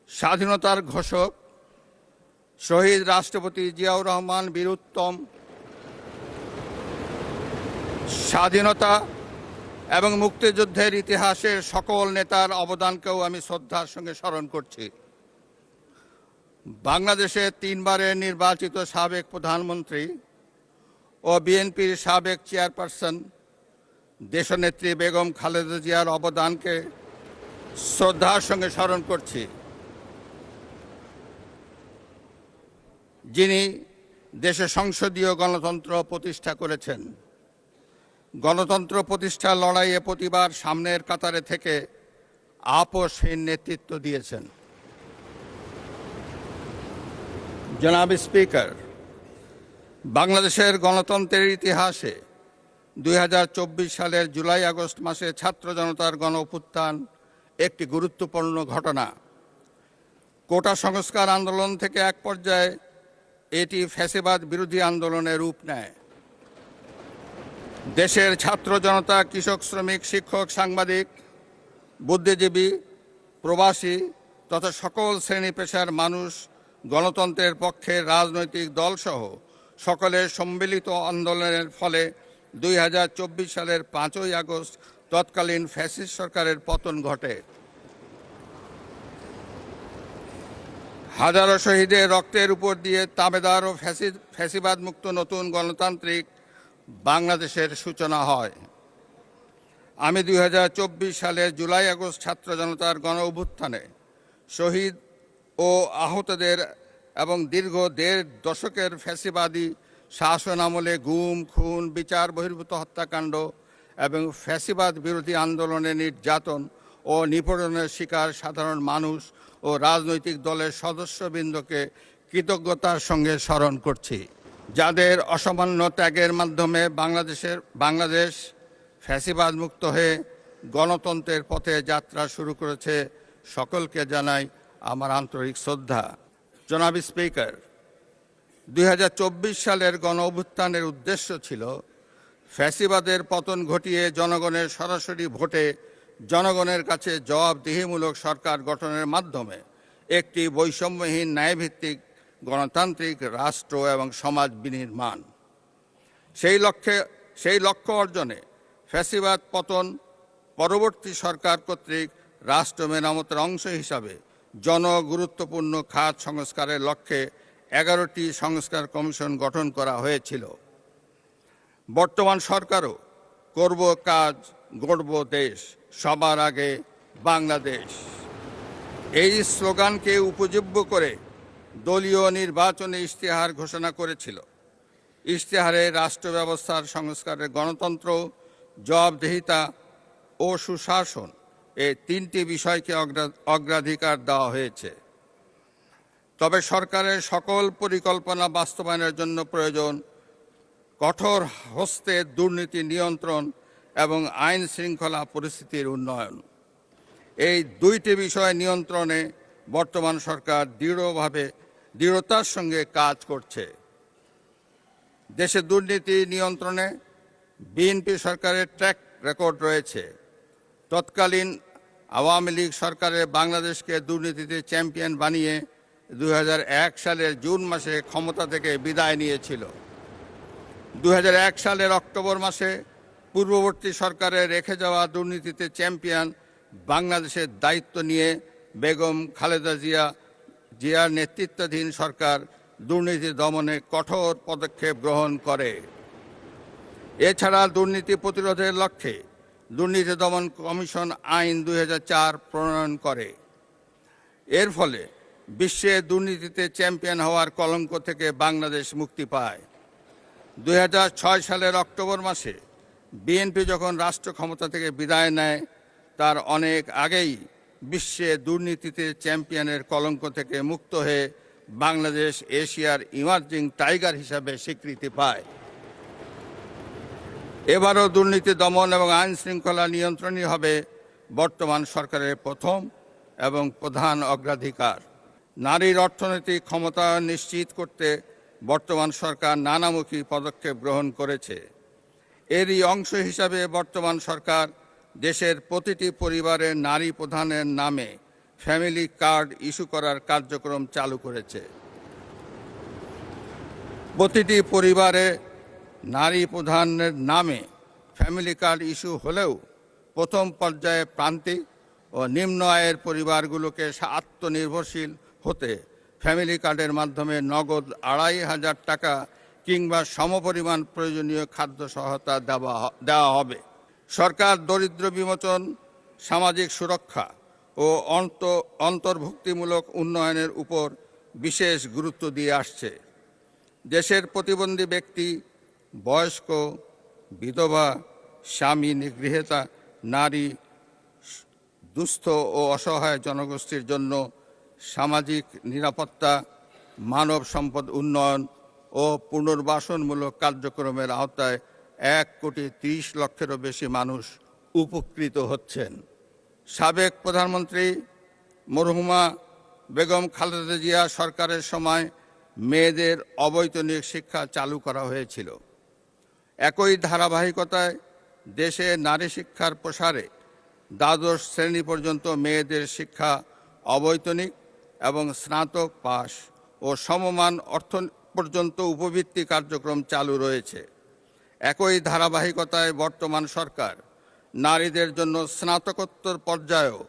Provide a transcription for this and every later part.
স্বাধীনতার ঘোষক শহীদ রাষ্ট্রপতি জিয়াউর রহমান বীর উত্তম স্বাধীনতা এবং মুক্তিযুদ্ধের ইতিহাসের সকল নেতার অবদানকেও আমি শ্রদ্ধার সঙ্গে স্মরণ করছি। বাংলাদেশের 3 বারের নির্বাচিত সাবেক প্রধানমন্ত্রী ও বিএনপির সাবেক চেয়ারপারসন দেশনেত্রী বেগম খালেদা জিয়ার অবদানকে শ্রদ্ধার সঙ্গে স্মরণ করছি, যিনি দেশে সংসদীয় গণতন্ত্র প্রতিষ্ঠা করেছেন। গণতন্ত্র প্রতিষ্ঠার লড়াইয়ে প্রতিবার সামনের কাতারে থেকে আপোষহীন নেতৃত্ব দিয়েছেন। জনাব স্পিকার, বাংলাদেশের গণতন্ত্রের ইতিহাসে 2024 সালের জুলাই আগস্ট মাসে ছাত্র জনতার গণ অভ্যুত্থান একটি গুরুত্বপূর্ণ ঘটনা। কোটা সংস্কার আন্দোলন থেকে এক পর্যায়ে এটি ফ্যাসিবাদ বিরোধী আন্দোলনে রূপ নেয়। দেশের ছাত্র জনতা, কৃষক, শ্রমিক, শিক্ষক, সাংবাদিক, বুদ্ধিজীবী, প্রবাসী তথা সকল শ্রেণী পেশার মানুষ গণতন্ত্রের পক্ষে রাজনৈতিক দলসহ সকলের সম্মিলিত আন্দোলনের ফলে 2024 সালের 5ই আগস্ট তৎকালীন ফ্যাসিস্ট সরকারের পতন ঘটে। হাজারো শহীদের রক্তের উপর দিয়ে তাবেদার ও ফ্যাসিবাদ মুক্ত নতুন গণতান্ত্রিক বাংলাদেশের সূচনা হয়। আমি 2024 সালের জুলাই আগস্ট ছাত্র জনতার গণ অভ্যুত্থানে শহীদ ও আহতদের এবং দীর্ঘ 1.5 দশকের ফ্যাসিবাদী শাসন আমলে গুম, খুন, বিচার বহির্ভূত হত্যাকাণ্ড এবং ফ্যাসিবাদ বিরোধী আন্দোলনে নির্যাতন ও নিপীড়নের শিকার সাধারণ মানুষ ও রাজনৈতিক দলের সদস্যবৃন্দকে কৃতজ্ঞতার সঙ্গে স্মরণ করছি, যাদের অসামান্য ত্যাগের মাধ্যমে বাংলাদেশ ফ্যাসিবাদ মুক্ত হয়ে গণতন্ত্রের পথে যাত্রা শুরু করেছে। সকলকে জানাই আমার আন্তরিক শ্রদ্ধা। জনাব স্পিকার, 2024 সালের গণ অভ্যুত্থানের উদ্দেশ্য ছিল ফ্যাসিবাদের পতন ঘটিয়ে জনগণের সরাসরি ভোটে জনগণের কাছে জবাবদিহিমূলক সরকার গঠনের মাধ্যমে একটি বৈষম্যহীন ন্যায়ভিত্তিক গণতান্ত্রিক রাষ্ট্র এবং সমাজ বিনির্মাণ। সেই লক্ষ্য অর্জনে ফ্যাসিবাদ পতন পরবর্তী সরকার কর্তৃক রাষ্ট্র মেরামতের অংশ হিসাবে জনগুরুত্বপূর্ণ খাত সংস্কারের লক্ষ্যে 11টি সংস্কার কমিশন গঠন করা হয়েছিল। বর্তমান সরকারও করব কাজ, গড়ব দেশ, সবার আগে বাংলাদেশ, এই স্লোগানকে উপজীব্য করে দলীয় নির্বাচনে ইশতেহার ঘোষণা করেছিল। ইশতেহারে রাষ্ট্র ব্যবস্থার সংস্কারের গণতন্ত্র, জবাবদিহিতা ও সুশাসন এই 3টি বিষয়কে অগ্রাধিকার দেওয়া হয়েছে। তবে সরকারের সকল পরিকল্পনা বাস্তবায়নের জন্য প্রয়োজন কঠোর হস্তে দুর্নীতি নিয়ন্ত্রণ এবং আইন শৃঙ্খলা পরিস্থিতির উন্নয়ন। এই 2টি বিষয় নিয়ন্ত্রণে বর্তমান সরকার দৃঢ়তার সঙ্গে কাজ করছে। দেশে দুর্নীতি নিয়ন্ত্রণে বিএনপি সরকারের ট্র্যাক রেকর্ড রয়েছে। তৎকালীন আওয়ামী লীগ সরকারের বাংলাদেশকে দুর্নীতিতে চ্যাম্পিয়ন বানিয়ে 2001 সালের জুন মাসে ক্ষমতা থেকে বিদায় নিয়েছিল। 2001 সালের অক্টোবর মাসে পূর্ববর্তী সরকারের রেখে যাওয়া দুর্নীতিতে চ্যাম্পিয়ন বাংলাদেশের দায়িত্ব নিয়ে বেগম খালেদা জিয়ার নেতৃত্বাধীন সরকার দুর্নীতি দমনে কঠোর পদক্ষেপ গ্রহণ করে। এছাড়া দুর্নীতি প্রতিরোধের লক্ষ্যে দুর্নীতি দমন কমিশন আইন 2004 প্রণয়ন করে। এর ফলে বিশ্বে দুর্নীতিতে চ্যাম্পিয়ন হওয়ার কলঙ্ক থেকে বাংলাদেশ মুক্তি পায়। 2006 সালের অক্টোবর মাসে বিএনপি যখন রাষ্ট্র ক্ষমতা থেকে বিদায় নেয়, তার অনেক আগেই বিশ্বে দুর্নীতিতে চ্যাম্পিয়নের কলঙ্ক থেকে মুক্ত হয়ে বাংলাদেশ এশিয়ার ইমার্জিং টাইগার হিসাবে স্বীকৃতি পায়। এবারও দুর্নীতি দমন এবং আইন শৃঙ্খলা নিয়ন্ত্রণই হবে বর্তমান সরকারের প্রথম এবং প্রধান অগ্রাধিকার। নারীর অর্থনৈতিক ক্ষমতায়ন নিশ্চিত করতে বর্তমান সরকার নানামুখী পদক্ষেপ গ্রহণ করেছে। এরই অংশ হিসাবে বর্তমান সরকার দেশের প্রতিটি পরিবারের নারী প্রধানের নামে ফ্যামিলি কার্ড ইস্যু করার কার্যক্রম চালু করেছে। প্রতিটি পরিবারে নারী প্রধানের নামে ফ্যামিলি কার্ড ইস্যু হলেও প্রথম পর্যায়ে প্রান্তিক ও নিম্ন আয়ের পরিবারগুলোকে আত্মনির্ভরশীল হতে ফ্যামিলি কার্ডের মাধ্যমে নগদ ২৫০০ টাকা কিংবা সমপরিমাণ প্রয়োজনীয় খাদ্য সহায়তা দেওয়া হবে। সরকার দরিদ্র বিমোচন, সামাজিক সুরক্ষা ও অন্তর্ভুক্তিমূলক উন্নয়নের উপর বিশেষ গুরুত্ব দিয়ে আসছে। দেশের প্রতিবন্ধী ব্যক্তি, বয়স্ক, বিধবা, স্বামী নিগৃহীতা, নারী, দুস্থ ও অসহায় জনগোষ্ঠীর জন্য সামাজিক নিরাপত্তা, মানব সম্পদ উন্নয়ন ও পুনর্বাসনমূলক কার্যক্রমের আওতায় ১,৩০,০০,০০০-এরও বেশি মানুষ উপকৃত হচ্ছেন। সাবেক প্রধানমন্ত্রী মরহুমা বেগম খালেদা জিয়া সরকারের সময় মেয়েদের অবৈতনিক শিক্ষা চালু করা হয়েছিল। একই ধারাবাহিকতায় দেশে নারী শিক্ষার প্রসারে দ্বাদশ শ্রেণী পর্যন্ত মেয়েদের শিক্ষা অবৈতনিক এবং স্নাতক পাস ও সমমান অর্থ পর্যন্ত উপবৃত্তি কার্যক্রম চালু রয়েছে। একই ধারাবাহিকতায় বর্তমান সরকার নারীদের জন্য স্নাতকোত্তর পর্যায়েও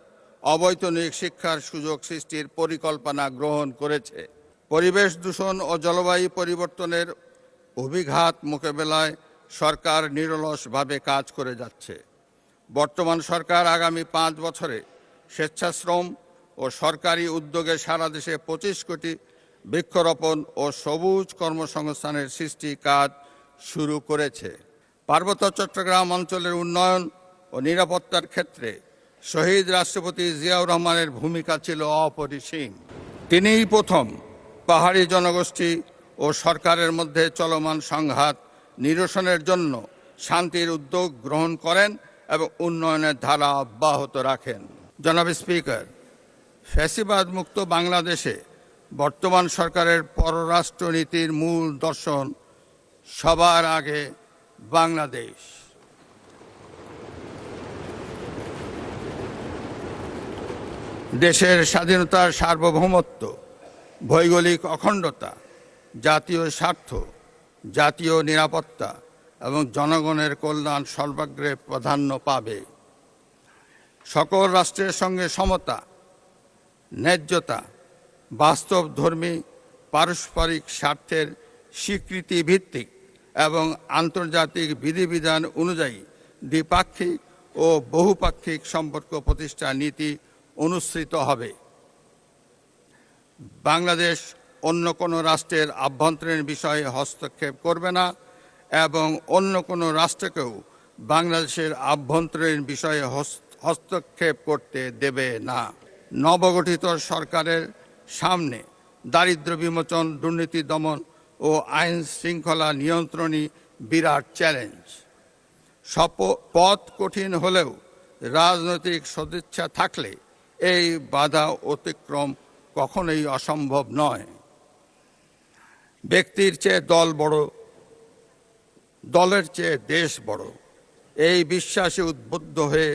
অবৈতনিক শিক্ষার সুযোগ সৃষ্টির পরিকল্পনা গ্রহণ করেছে। পরিবেশ দূষণ ও জলবায়ু পরিবর্তনের অভিঘাত মোকাবেলায় সরকার নিরলসভাবে কাজ করে যাচ্ছে। বর্তমান সরকার আগামী ৫ বছরে স্বেচ্ছাশ্রম ও সরকারি উদ্যোগে সারা দেশে ২৫ কোটি বৃক্ষরোপণ ও সবুজ কর্মসংস্থানের সৃষ্টি কাজ শুরু করেছে। পার্বত্য চট্টগ্রাম অঞ্চলের উন্নয়ন ও নিরাপত্তার ক্ষেত্রে শহীদ রাষ্ট্রপতি জিয়াউর রহমানের ভূমিকা ছিল অপরিসীম। তিনিই প্রথম পাহাড়ি জনগোষ্ঠী ও সরকারের মধ্যে চলমান সংঘাত নিরসনের জন্য শান্তির উদ্যোগ গ্রহণ করেন এবং উন্নয়নের ধারা অব্যাহত রাখেন। জনাব স্পিকার, ফ্যাসিবাদ মুক্ত বাংলাদেশে বর্তমান সরকারের পররাষ্ট্রনীতির মূল দর্শন সবার আগে বাংলাদেশ। দেশের স্বাধীনতা, সার্বভৌমত্ব, ভৌগোলিক অখণ্ডতা, জাতীয় স্বার্থ, জাতীয় নিরাপত্তা এবং জনগণের কল্যাণ সর্বাগ্রে প্রাধান্য পাবে। সকল রাষ্ট্রের সঙ্গে সমতা, ন্যায্যতা, বাস্তবধর্মী পারস্পরিক স্বার্থের স্বীকৃতি ভিত্তিক এবং আন্তর্জাতিক বিধিবিধান অনুযায়ী দ্বিপাক্ষিক ও বহুপাক্ষিক সম্পর্ক প্রতিষ্ঠা নীতি অনুসৃত হবে। বাংলাদেশ অন্য কোনো রাষ্ট্রের আভ্যন্তরীণ বিষয়ে হস্তক্ষেপ করবে না এবং অন্য কোনো রাষ্ট্রকেও বাংলাদেশের আভ্যন্তরীণ বিষয়ে হস্তক্ষেপ করতে দেবে না। নবগঠিত সরকারের সামনে দারিদ্র্য বিমোচন, দুর্নীতি দমন ও আইন শৃঙ্খলা নিয়ন্ত্রণই বিরাট চ্যালেঞ্জ। পথ কঠিন হলেও রাজনৈতিক সদিচ্ছা থাকলে এই বাধা অতিক্রম কখনোই অসম্ভব নয়। ব্যক্তির চেয়ে দল বড়, দলের চেয়ে দেশ বড়, এই বিশ্বাসে উদ্বুদ্ধ হয়ে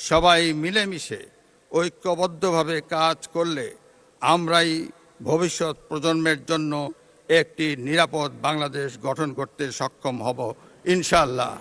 সবাই মিলেমিশে ঐক্যবদ্ধভাবে কাজ করলে আমরাই ভবিষ্যৎ প্রজন্মের জন্য একটি নিরাপদ বাংলাদেশ গঠন করতে সক্ষম হব, ইনশাআল্লাহ।